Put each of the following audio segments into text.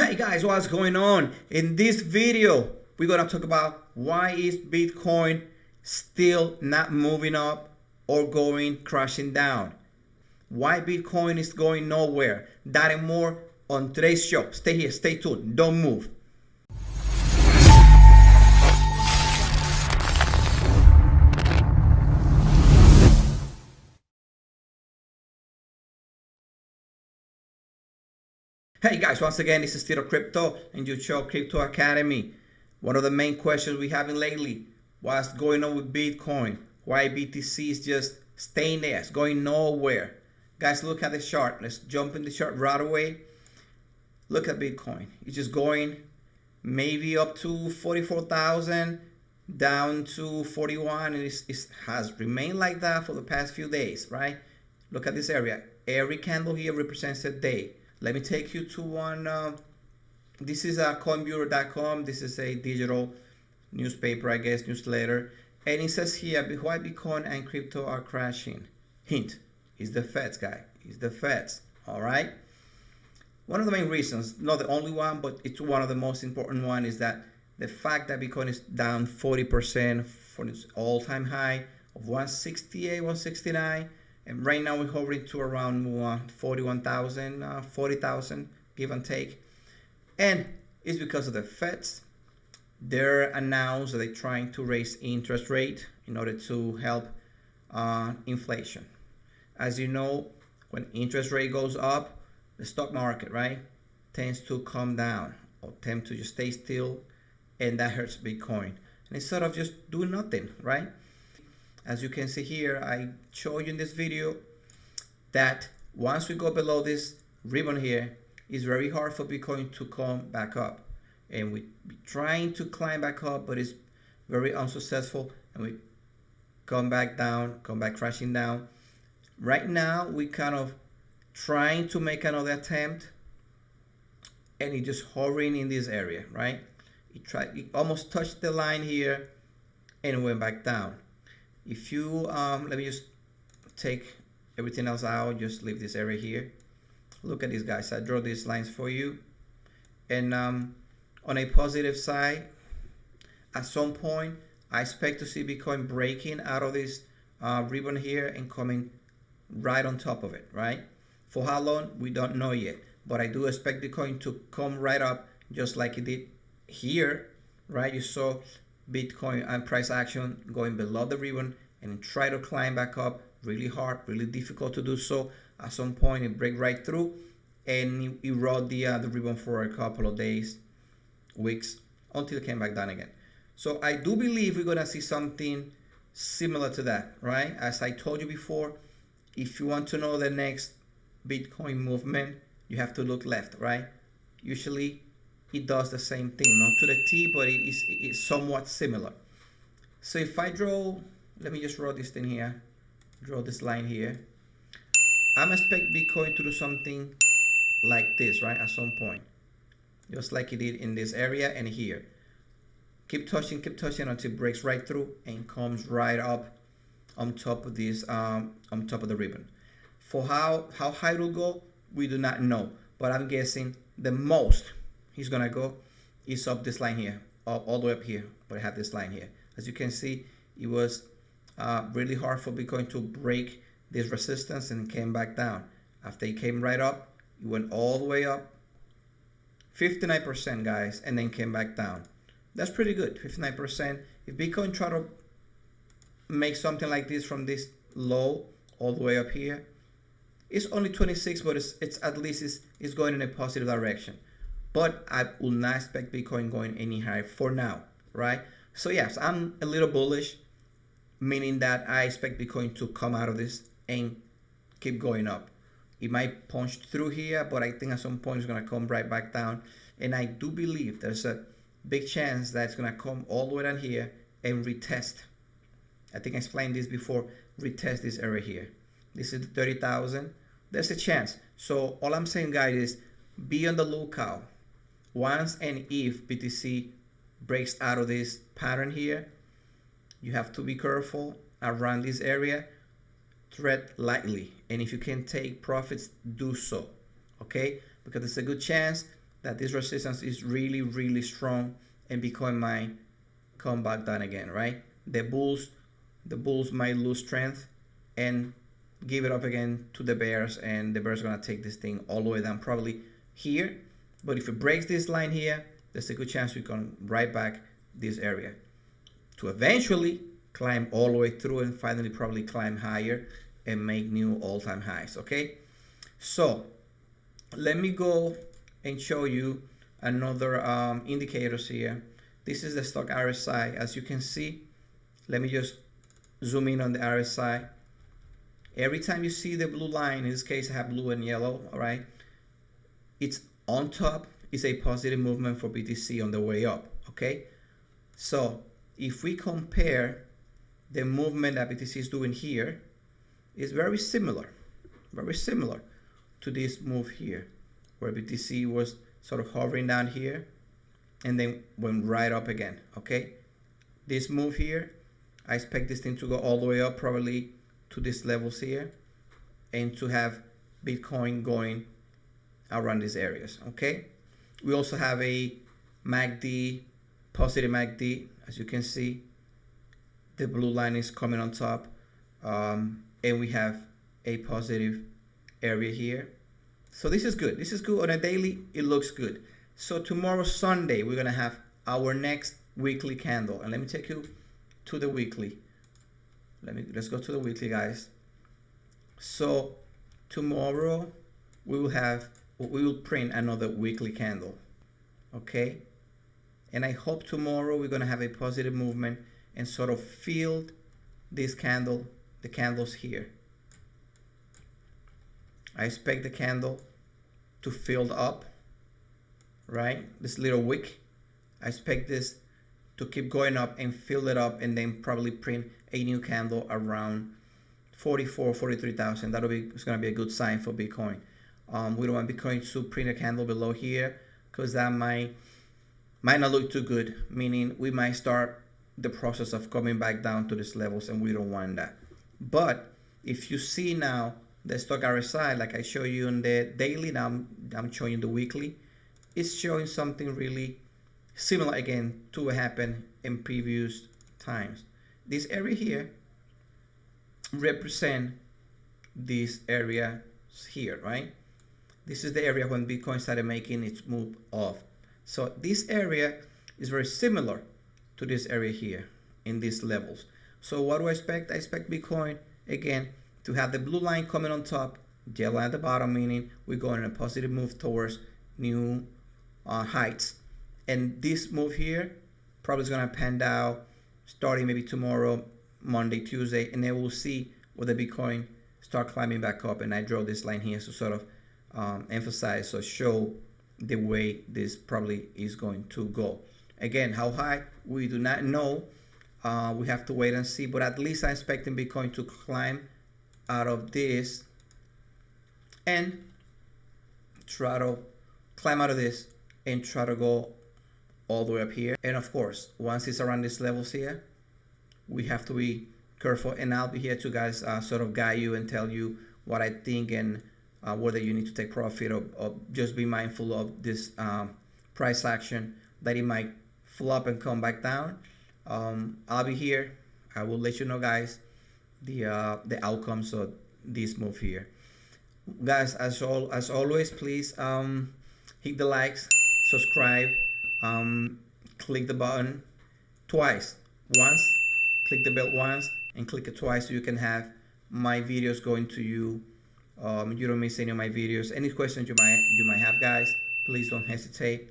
Hey guys, what's going on? In this video, we're gonna talk about why is Bitcoin still not moving up or going crashing down. Why Bitcoin is going nowhere. That and more on today's show. Stay here, stay tuned, don't move. Hey guys, once again, this is Tito Crypto and your show Crypto Academy. One of the main questions we having lately, what's going on with Bitcoin? Why BTC is just staying there, it's going nowhere. Guys, look at the chart. Let's jump in the chart right away. Look at Bitcoin. It's just going maybe up to 44,000, down to 41, and it has remained like that for the past few days, right? Look at this area. Every candle here represents a day. Let me take you to one. This is coinbureau.com. This is a digital newspaper, I guess, newsletter. And it says here, why Bitcoin and crypto are crashing. Hint, he's the Feds guy. He's the Feds, all right? One of the main reasons, not the only one, but it's one of the most important one, is that the fact that Bitcoin is down 40% from its all-time high of 168, 169. And right now we're hovering to around 41,000, 40,000, give and take. And it's because of the Feds. They're announced that they're trying to raise interest rate in order to help inflation. As you know, when interest rate goes up, the stock market, right, tends to come down or tend to just stay still, and that hurts Bitcoin. And instead of just doing nothing, right? As you can see here, I showed you in this video that once we go below this ribbon here, it's very hard for Bitcoin to come back up. And we're trying to climb back up, but it's very unsuccessful. And we come back down, come back crashing down. Right now, we kind of trying to make another attempt, and it just hovering in this area, right? It almost touched the line here and went back down. If you, let me just take everything else out, just leave this area here. Look at these guys, I draw these lines for you. And on a positive side, at some point, I expect to see Bitcoin breaking out of this ribbon here and coming right on top of it, right? For how long, we don't know yet. But I do expect Bitcoin to come right up just like it did here, right? You saw Bitcoin and price action going below the ribbon and try to climb back up really hard, really difficult to do so. At some point it break right through and erode the ribbon for a couple of days, weeks, until it came back down again. So I do believe we're gonna see something similar to that, right? As I told you before, if you want to know the next Bitcoin movement, you have to look left, right? Usually it does the same thing, not to the T, but it's somewhat similar. So if I draw, let me just draw this thing here, draw this line here. I'm expect Bitcoin to do something like this, right? At some point, just like it did in this area and here. Keep touching until it breaks right through and comes right up on top of this, on top of the ribbon. For how high it will go, we do not know, but I'm guessing the most he's gonna go is up this line here, all the way up here, but I have this line here. As you can see, it was really hard for Bitcoin to break this resistance and came back down. After it came right up, it went all the way up 59%, guys, and then came back down. That's pretty good, 59%. If Bitcoin try to make something like this from this low all the way up here, it's only 26, but it's at least it's going in a positive direction. But I will not expect Bitcoin going any higher for now, right? So yes, I'm a little bullish, meaning that I expect Bitcoin to come out of this and keep going up. It might punch through here, but I think at some point it's gonna come right back down. And I do believe there's a big chance that it's gonna come all the way down here and retest. I think I explained this before, retest this area here. This is 30,000. There's a chance. So all I'm saying, guys, is be on the lookout. Once and if BTC breaks out of this pattern here, you have to be careful around this area. Tread lightly, and if you can take profits, do so, okay? Because there's a good chance that this resistance is really, really strong and Bitcoin might come back down again, right? The bulls might lose strength and give it up again to the bears, and the bears are gonna take this thing all the way down, probably here. But if it breaks this line here, there's a good chance we come right back this area to eventually climb all the way through and finally probably climb higher and make new all-time highs. Okay, so let me go and show you another indicators here. This is the stock RSI. As you can see, let me just zoom in on the RSI. Every time you see the blue line, in this case I have blue and yellow, all right, it's on top, is a positive movement for BTC on the way up. Okay, so if we compare the movement that BTC is doing here, is very similar to this move here, where BTC was sort of hovering down here and then went right up again. Okay, this move here, I expect this thing to go all the way up probably to these levels here and to have Bitcoin going around these areas. Okay, we also have a MACD, positive MACD. As you can see, the blue line is coming on top, and we have a positive area here. So this is good. This is good on a daily. It looks good. So tomorrow, Sunday, we're gonna have our next weekly candle, and let me take you to the weekly. Let's go to the weekly, guys. So tomorrow we will print another weekly candle. Okay, and I hope tomorrow we're gonna have a positive movement and sort of fill this candle, the candles here. I expect the candle to fill up, right? This little wick. I expect this to keep going up and fill it up and then probably print a new candle around 43,000. It's gonna be a good sign for Bitcoin. We don't want Bitcoin to print a candle below here because that might not look too good, meaning we might start the process of coming back down to these levels, and we don't want that. But if you see now the stock RSI, like I show you on the daily, now I'm showing you the weekly, it's showing something really similar again to what happened in previous times. This area here represent this area here, right? This is the area when Bitcoin started making its move off. So this area is very similar to this area here in these levels. So what do I expect? I expect Bitcoin again to have the blue line coming on top, yellow at the bottom, meaning we're going in a positive move towards new heights. And this move here probably is going to pan out starting maybe tomorrow, Monday, Tuesday, and then we'll see whether Bitcoin start climbing back up. And I draw this line here to sort of emphasize or show the way this probably is going to go. Again, how high, we do not know. We have to wait and see, but at least I'm expecting Bitcoin to climb out of this and try to climb out of this and try to go all the way up here. And of course, once it's around these levels here, we have to be careful, and I'll be here to guys sort of guide you and tell you what I think and whether you need to take profit or just be mindful of this price action that it might flop and come back down. I'll be here. I will let you know, guys, the outcomes of this move here. Guys, as always, please hit the likes, subscribe, click the button twice. Once, click the bell once, and click it twice so you can have my videos going to you. You don't miss any of my videos. Any questions you might have, guys, please don't hesitate.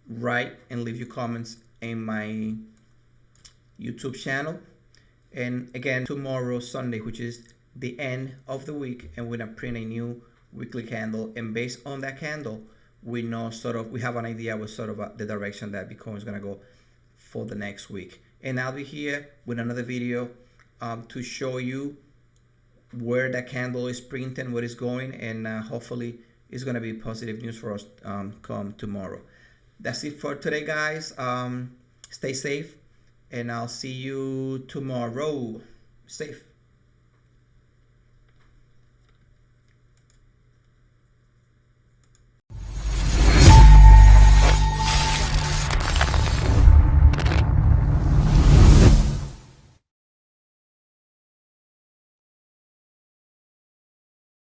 Write and leave your comments in my YouTube channel. And again, tomorrow, Sunday, which is the end of the week, and we're gonna print a new weekly candle. And based on that candle, we know we have an idea with the direction that Bitcoin is gonna go for the next week. And I'll be here with another video to show you where that candle is printing, where it's going, and hopefully it's gonna be positive news for us come tomorrow. That's it for today, guys. Stay safe, and I'll see you tomorrow. Safe.